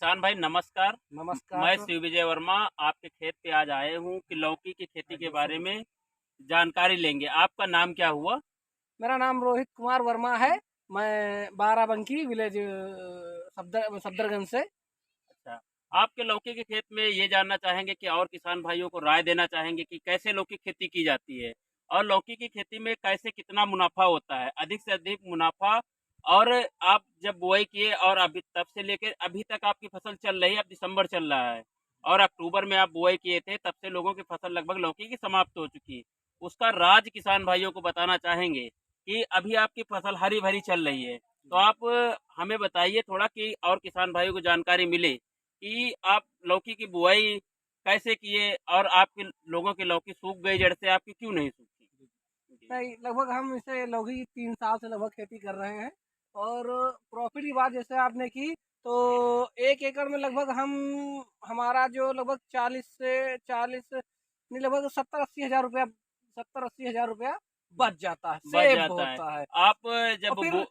किसान भाई नमस्कार। नमस्कार मैं सर। शिव विजय वर्मा आपके खेत पे आज आए हूँ कि लौकी की खेती के बारे में जानकारी लेंगे। आपका नाम क्या हुआ? मेरा नाम रोहित कुमार वर्मा है। मैं बाराबंकी विलेज सफदरगंज से। अच्छा, आपके लौकी के खेत में ये जानना चाहेंगे कि और किसान भाइयों को राय देना चाहेंगे कि कैसे लौकी की खेती की जाती है और लौकी की खेती में कैसे कितना मुनाफा होता है, अधिक से अधिक मुनाफा। और आप जब बुआई किए और अभी तब से लेकर अभी तक आपकी फसल चल रही है, अब दिसंबर चल रहा है और अक्टूबर में आप बुआई किए थे, तब से लोगों की फसल लगभग लौकी की समाप्त हो चुकी है। उसका राज किसान भाइयों को बताना चाहेंगे कि अभी आपकी फसल हरी भरी चल रही है। तो आप हमें बताइए थोड़ा कि और किसान भाइयों को जानकारी मिले कि आप लौकी की बुआई कैसे किए और आपके लोगों की लौकी सूख गई जड़ से, आपकी क्यों नहीं सूखी? नहीं, लगभग हम इसे लौकी की 3 साल से लगभग खेती कर रहे हैं। और प्रॉफिट की बात जैसे आपने की, तो 1 एकड़ में लगभग हम हमारा जो लगभग 40 नहीं, लगभग 70-80 हज़ार रुपया, 70-80 हज़ार रुपया बच जाता है, बच सेव जाता है। होता है। आप और जब फिर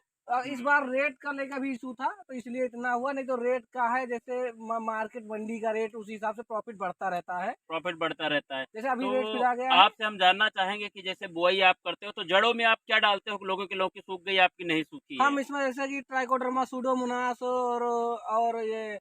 इस बार रेट का लेकर भी इशू था, तो इसलिए इतना हुआ। नहीं तो रेट का है, जैसे मार्केट मंडी का रेट, उसी हिसाब से प्रॉफिट बढ़ता रहता है। प्रॉफिट बढ़ता रहता है, जैसे अभी रेट फिर तो आ गया है। आपसे हम जानना चाहेंगे कि जैसे बुआई आप करते हो तो जड़ों में आप क्या डालते हो? लोगों की लौकी सूख गई, आपकी नहीं सूखी है। हम इसमें जैसे कि ट्राइकोडर्मा सूडोमोनास और ये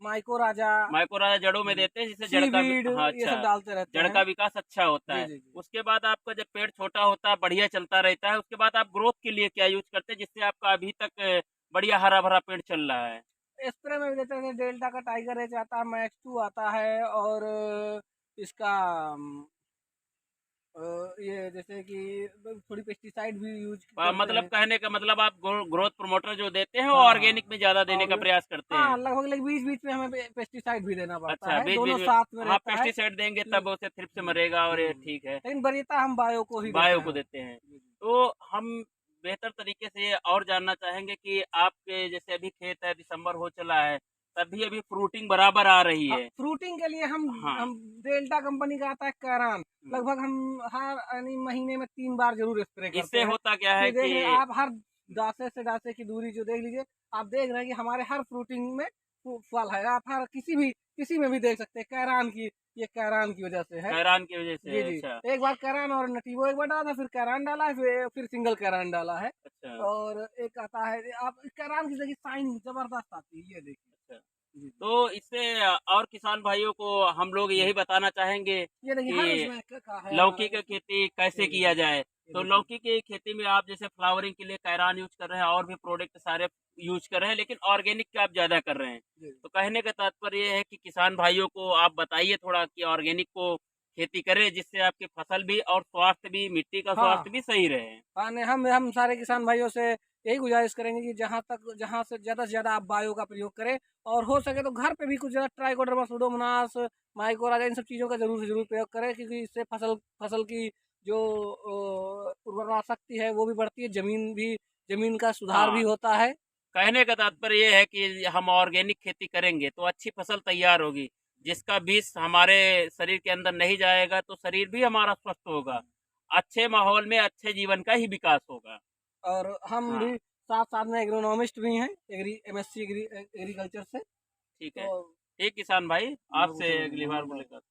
माइको राजा, माइक्रोराजा जड़ों में देते हैं जिससे जड़ का सीवीड, हाँ, ये अच्छा, सब डालते रहते जड़ हैं। का विकास अच्छा होता जी है। जी जी। उसके बाद आपका जब पेड़ छोटा होता है, बढ़िया चलता रहता है, उसके बाद आप ग्रोथ के लिए क्या यूज करते हैं जिससे आपका अभी तक बढ़िया हरा भरा पेड़ चल रहा है? स्प्रे में भी देते हैं, डेल्टा का टाइगर एच आता है, मैक्स 2 आता है, और इसका ये जैसे कि थोड़ी पेस्टिसाइड भी यूज करते मतलब हैं। कहने का मतलब आप ग्रोथ प्रमोटर जो देते हैं वो हाँ हाँ। ऑर्गेनिक में ज्यादा देने का और प्रयास करते हाँ, हैं। लगभग लगभग बीच बीच में हमें पेस्टिसाइड भी देना पड़ता अच्छा, है, बीच बीच दोनों में। साथ में हाँ, रहता है। पेस्टिसाइड देंगे तब उसे थ्रिप्स से मरेगा और ये ठीक है। लेकिन वरीयता हम बायो को ही देते बायो हैं। को देते हैं। जी, जी। तो हम बेहतर तरीके से ये और जानना चाहेंगे कि आपके जैसे अभी खेत है, दिसंबर हो चला है, तभी अभी फ्रूटिंग बराबर आ रही हाँ, है। फ्रूटिंग के लिए हाँ। हम डेल्टा कंपनी का आता है कैरान। हम्म। लगभग हम हर यानी महीने में 3 बार जरूर स्प्रे करते इससे हैं। होता क्या है ये देख कि रहे हैं आप, हर डासे से डासे की दूरी जो देख लीजिए, आप देख रहे हैं कि हमारे हर फ्रूटिंग में फल है। आप हर किसी में भी देख सकते हैं कैरान की, ये कैरान की वजह से है। कैरान की वजह से जी है, जी। अच्छा। एक बार कैरान और नटीवो एक बार डाला था, फिर कैरान डाला है, फिर सिंगल कैरान डाला है। अच्छा। और एक आता है, आप कैरान की देखिए, शाइन जबरदस्त आती है, ये देखिए। अच्छा, जी जी। तो इससे और किसान भाइयों को हम लोग यही बताना चाहेंगे ये देखिए, हर कि उसमें का है हमारा, लौकी की खेती कैसे ये किया देखिए, जाए। ये तो देखिए। लौकी की खेती में आप जैसे फ्लावरिंग के लिए कैरान यूज कर रहे हैं और भी प्रोडक्ट सारे यूज कर रहे हैं, लेकिन ऑर्गेनिक का आप ज्यादा कर रहे हैं। जी। तो कहने का तात्पर्य ये है कि किसान भाइयों को आप बताइए थोड़ा कि ऑर्गेनिक को खेती करें जिससे आपकी फसल भी और स्वास्थ्य भी, मिट्टी का हाँ स्वास्थ्य भी सही रहे। हाँ, नहीं, हम सारे किसान भाइयों से यही गुजारिश करेंगे कि जहाँ से ज़्यादा आप बायो का प्रयोग करें। और हो सके तो घर पे भी कुछ ज़्यादा ट्राइकोडर्मा सूडोमोनास, माइकोराजा, इन सब चीज़ों का जरूर से जरूर प्रयोग करें, क्योंकि इससे फसल की जो उर्वरा शक्ति है वो भी बढ़ती है, जमीन का सुधार भी हाँ, होता है। कहने का तात्पर्य ये है कि हम ऑर्गेनिक खेती करेंगे तो अच्छी फसल तैयार होगी, जिसका विष हमारे शरीर के अंदर नहीं जाएगा तो शरीर भी हमारा स्वस्थ होगा, अच्छे माहौल में अच्छे जीवन का ही विकास होगा। और हम हाँ, भी साथ साथ में एग्रोनॉमिस्ट भी हैं, MSc एग्रीकल्चर से। ठीक है। तो ठीक किसान भाई, हम लोग आपसे उसे अगली बार मुलाकात।